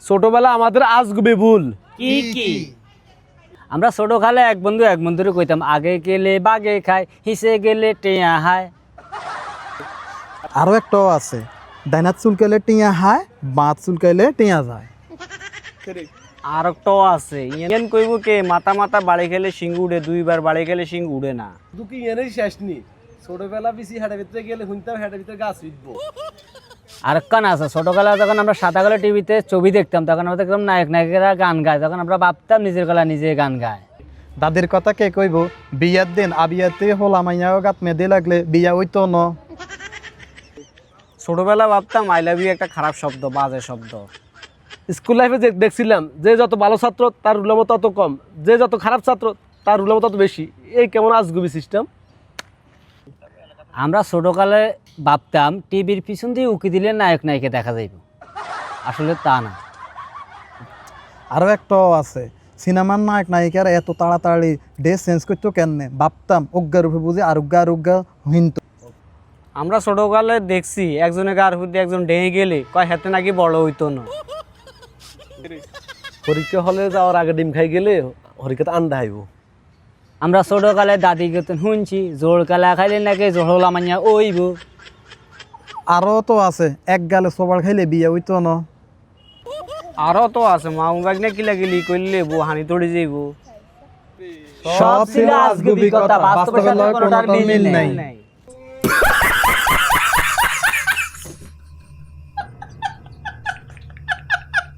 ছোটবেলা আমাদের আজগুবি ভুল কি কি আমরা ছোট কালে এক বন্ধুরে কইতাম আগে গেলে বাগে খায় হিসে গেলে টেয়া হায়। আরো একটাও আছে, ডাইনাত চুলকাইলে টিয়া হায়, বাঁত চুলকাইলে টিয়া যায়। আর একটাও আছে ইয়েন কইব কে মাথা মাথা বাড়ি খেলে সিং উড়ে, দুইবার বাড়ি খেলে সিং উড়ে না। দুকি এনে শেষ নি ছোটবেলা বেশি হেঁটে ভিতরে গেলে শুনতাম হেঁটে ভিতরে গাছ উঠবো। আরেকখান আছে ছোটবেলা যখন আমরা সাদাকালে টিভিতে ছবি দেখতাম তখন আমরা দেখতাম নায়ক নায়িকারা গান গায়, তখন আমরা ভাবতাম নিজের গলা নিজে গান গায়। দাদির কথা কে কইব, বিয়ার দিন আবিয়াতে হলা মাইয়াও গাত মেদে লাগলে বিয়া হইতো ন। ছোটবেলা ভাবতাম আই লাভ ইউ একটা খারাপ শব্দ, বাজে শব্দ। স্কুল লাইফে দেখছিলাম যে যত ভালো ছাত্র তার রুলামো তত কম, যে যত খারাপ ছাত্র তার রুলামো তত বেশি। এই কেমন আজগুবি সিস্টেম। আমরা ছোটকালে ভাবতাম টিভির পিছন দিয়ে উকি দিলে নায়ক নায়িকা দেখা যাইব, আসলে তা না। আরো একটাও আছে, সিনেমার নায়ক নায়িকারা এত তাড়াতাড়ি ড্রেস চেঞ্জ করতো কেন, ভাবতাম অজ্ঞা রূপে বুঝে আরোগ্যা হিন্ত। আমরা ছোটকালে দেখছি একজনের গার হুদ্দে একজন ডেঙে গেলে কয় হাতে নাকি বড় হইতো না। পরীক্ষা হলে যাওয়ার আগে ডিম খাই গেলে হরিকাতে আন্ডা খাইব। আমরা ছোটকালে দাদি গেতেন শুনছি জোর কালা খাইলে নাকি জোহলা মানিয়া ওইব। আরো তো আছে, এক গালে সবার খাইলে বিয়া হইতো ন। আরো তো আছে মামু বাগনে কিলাকিলি করলে বউ হানি তড়ি যাইব। সব ছিল আজগুবি কথা, বাস্তবের লগে কোনোটার মিল নাই।